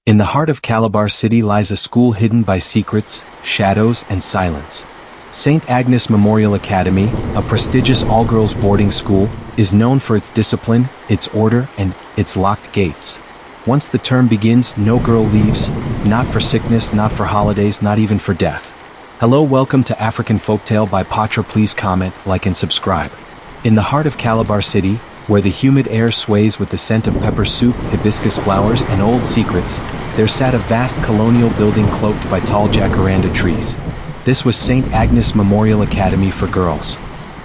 In the heart of Calabar City lies a school hidden by secrets, shadows, and silence. Saint Agnes Memorial Academy, a prestigious all-girls boarding school, is known for its discipline, its order, and its locked gates. Once the term begins, no girl leaves, not for sickness, not for holidays, not even for death. Hello, welcome to African Folktale by Patra. Please comment, like, and subscribe. In the heart of Calabar City, where the humid air sways with the scent of pepper soup, hibiscus flowers, and old secrets, there sat a vast colonial building cloaked by tall jacaranda trees. This was Saint Agnes Memorial Academy for girls.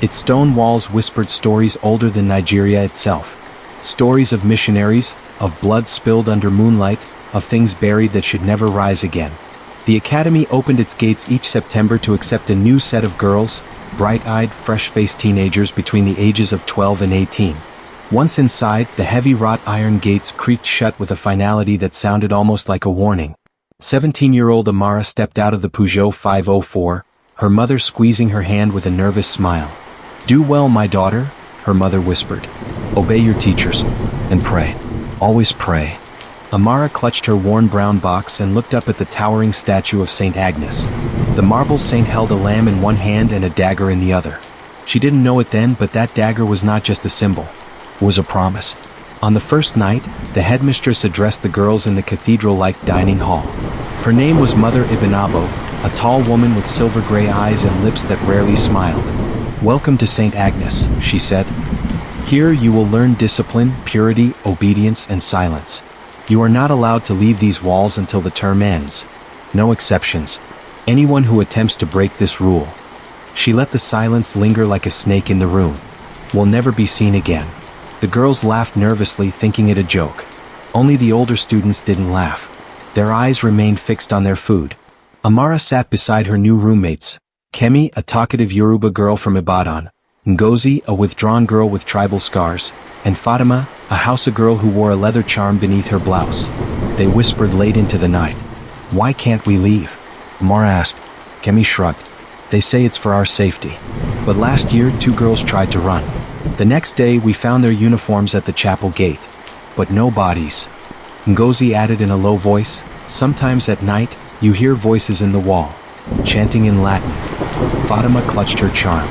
Its stone walls whispered stories older than Nigeria itself. Stories of missionaries, of blood spilled under moonlight, of things buried that should never rise again. The academy opened its gates each September to accept a new set of girls, bright-eyed, fresh-faced teenagers between the ages of 12 and 18. Once inside, the heavy wrought iron gates creaked shut with a finality that sounded almost like a warning. 17-year-old Amara stepped out of the Peugeot 504, her mother squeezing her hand with a nervous smile. "Do well, my daughter," her mother whispered. "Obey your teachers. And pray. Always pray." Amara clutched her worn brown box and looked up at the towering statue of Saint Agnes. The marble saint held a lamb in one hand and a dagger in the other. She didn't know it then, but that dagger was not just a symbol. It was a promise. On the first night, the headmistress addressed the girls in the cathedral-like dining hall. Her name was Mother Ibinabo, a tall woman with silver-gray eyes and lips that rarely smiled. "Welcome to Saint Agnes," she said. "Here you will learn discipline, purity, obedience, and silence. You are not allowed to leave these walls until the term ends. No exceptions. Anyone who attempts to break this rule." She let the silence linger like a snake in the room. "Will never be seen again." The girls laughed nervously, thinking it a joke. Only the older students didn't laugh. Their eyes remained fixed on their food. Amara sat beside her new roommates. Kemi, a talkative Yoruba girl from Ibadan, Ngozi, a withdrawn girl with tribal scars, and Fatima, a Hausa girl who wore a leather charm beneath her blouse. They whispered late into the night. "Why can't we leave?" Amara asked. Kemi shrugged. "They say it's for our safety. But last year, 2 girls tried to run. The next day, we found their uniforms at the chapel gate. But no bodies." Ngozi added in a low voice, "Sometimes at night, you hear voices in the wall, chanting in Latin." Fatima clutched her charm.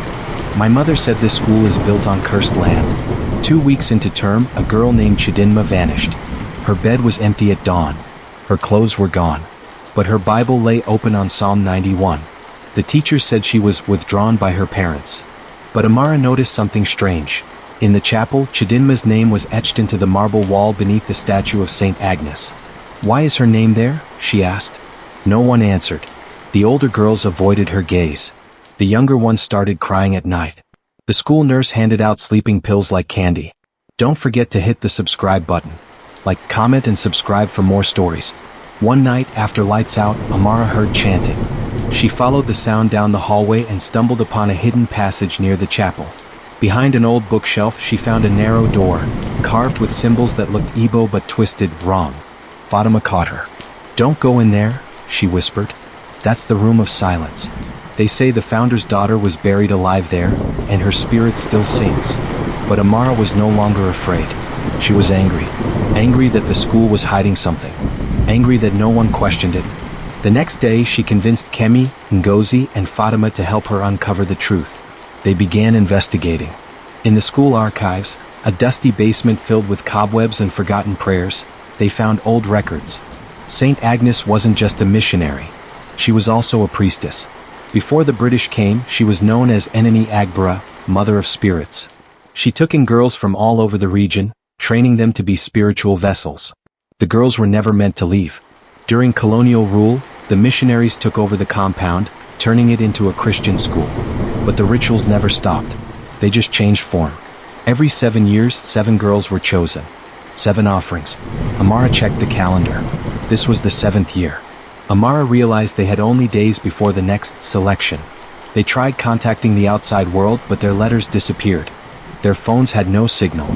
"My mother said this school is built on cursed land." 2 weeks into term, a girl named Chidinma vanished. Her bed was empty at dawn. Her clothes were gone. But her Bible lay open on Psalm 91. The teacher said she was withdrawn by her parents. But Amara noticed something strange. In the chapel, Chidinma's name was etched into the marble wall beneath the statue of Saint Agnes. "Why is her name there?" she asked. No one answered. The older girls avoided her gaze. The younger ones started crying at night. The school nurse handed out sleeping pills like candy. Don't forget to hit the subscribe button. Like, comment, and subscribe for more stories. One night, after lights out, Amara heard chanting. She followed the sound down the hallway and stumbled upon a hidden passage near the chapel. Behind an old bookshelf, she found a narrow door, carved with symbols that looked Igbo but twisted wrong. Fatima caught her. "Don't go in there," she whispered. "That's the room of silence. They say the founder's daughter was buried alive there, and her spirit still sings." But Amara was no longer afraid. She was angry. Angry that the school was hiding something. Angry that no one questioned it. The next day, she convinced Kemi, Ngozi, and Fatima to help her uncover the truth. They began investigating. In the school archives, a dusty basement filled with cobwebs and forgotten prayers, they found old records. Saint Agnes wasn't just a missionary. She was also a priestess. Before the British came, she was known as Eneni Agbara, Mother of Spirits. She took in girls from all over the region, training them to be spiritual vessels. The girls were never meant to leave. During colonial rule, the missionaries took over the compound, turning it into a Christian school. But the rituals never stopped. They just changed form. Every 7 years, 7 girls were chosen. 7 offerings. Amara checked the calendar. This was the 7th year. Amara realized they had only days before the next selection. They tried contacting the outside world, but their letters disappeared. Their phones had no signal.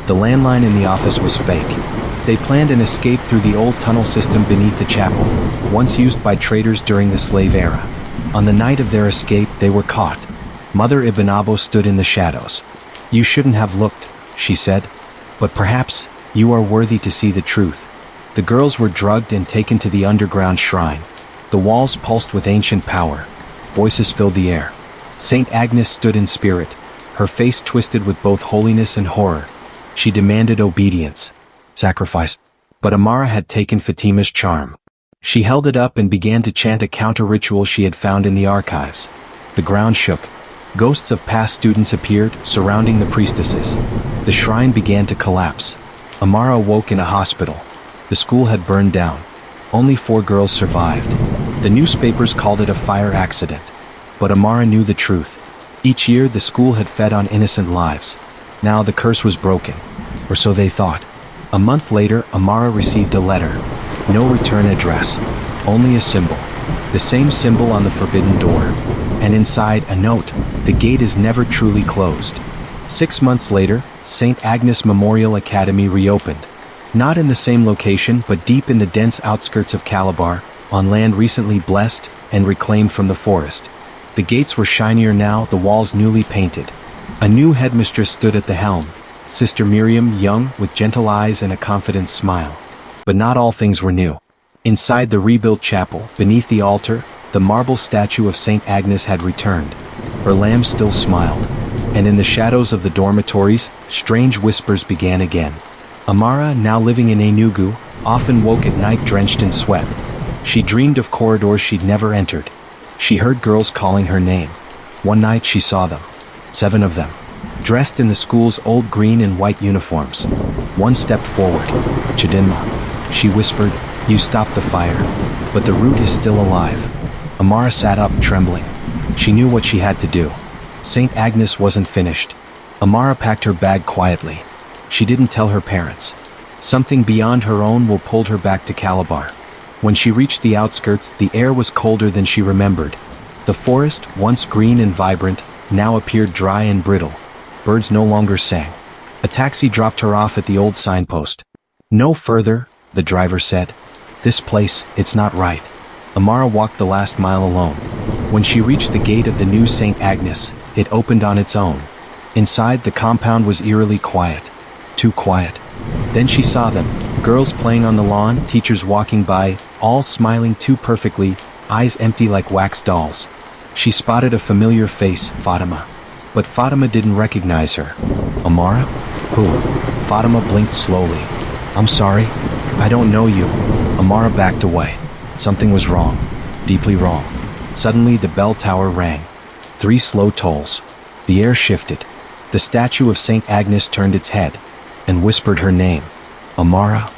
The landline in the office was fake. They planned an escape through the old tunnel system beneath the chapel, once used by traders during the slave era. On the night of their escape, they were caught. Mother Ibinabo stood in the shadows. "You shouldn't have looked," she said. "But perhaps, you are worthy to see the truth." The girls were drugged and taken to the underground shrine. The walls pulsed with ancient power. Voices filled the air. Saint Agnes stood in spirit, her face twisted with both holiness and horror. She demanded obedience, sacrifice. But Amara had taken Fatima's charm. She held it up and began to chant a counter-ritual she had found in the archives. The ground shook. Ghosts of past students appeared, surrounding the priestesses. The shrine began to collapse. Amara awoke in a hospital. The school had burned down. Only 4 girls survived. The newspapers called it a fire accident. But Amara knew the truth. Each year the school had fed on innocent lives. Now the curse was broken. Or so they thought. A month later, Amara received a letter. No return address. Only a symbol. The same symbol on the forbidden door. And inside, a note: the gate is never truly closed. 6 months later, Saint Agnes Memorial Academy reopened. Not in the same location, but deep in the dense outskirts of Calabar, on land recently blessed and reclaimed from the forest. The gates were shinier now, the walls newly painted. A new headmistress stood at the helm, Sister Miriam, young, with gentle eyes and a confident smile. But not all things were new. Inside the rebuilt chapel, beneath the altar, the marble statue of Saint Agnes had returned. Her lamb still smiled. And in the shadows of the dormitories, strange whispers began again. Amara, now living in Enugu, often woke at night drenched in sweat. She dreamed of corridors she'd never entered. She heard girls calling her name. One night she saw them. 7 of them. Dressed in the school's old green and white uniforms. One stepped forward. "Chidinma," she whispered, "you stopped the fire. But the root is still alive." Amara sat up, trembling. She knew what she had to do. Saint Agnes wasn't finished. Amara packed her bag quietly. She didn't tell her parents. Something beyond her own will pulled her back to Calabar. When she reached the outskirts, the air was colder than she remembered. The forest, once green and vibrant, now appeared dry and brittle. Birds no longer sang. A taxi dropped her off at the old signpost. "No further," the driver said. "This place, it's not right." Amara walked the last mile alone. When she reached the gate of the new Saint Agnes, it opened on its own. Inside, the compound was eerily quiet. Too quiet. Then she saw them, girls playing on the lawn, teachers walking by, all smiling too perfectly, eyes empty like wax dolls. She spotted a familiar face, Fatima. But Fatima didn't recognize her. "Amara? Who?" Fatima blinked slowly. "I'm sorry. I don't know you." Amara backed away. Something was wrong. Deeply wrong. Suddenly the bell tower rang. 3 slow tolls. The air shifted. The statue of Saint Agnes turned its head and whispered her name. "Amara."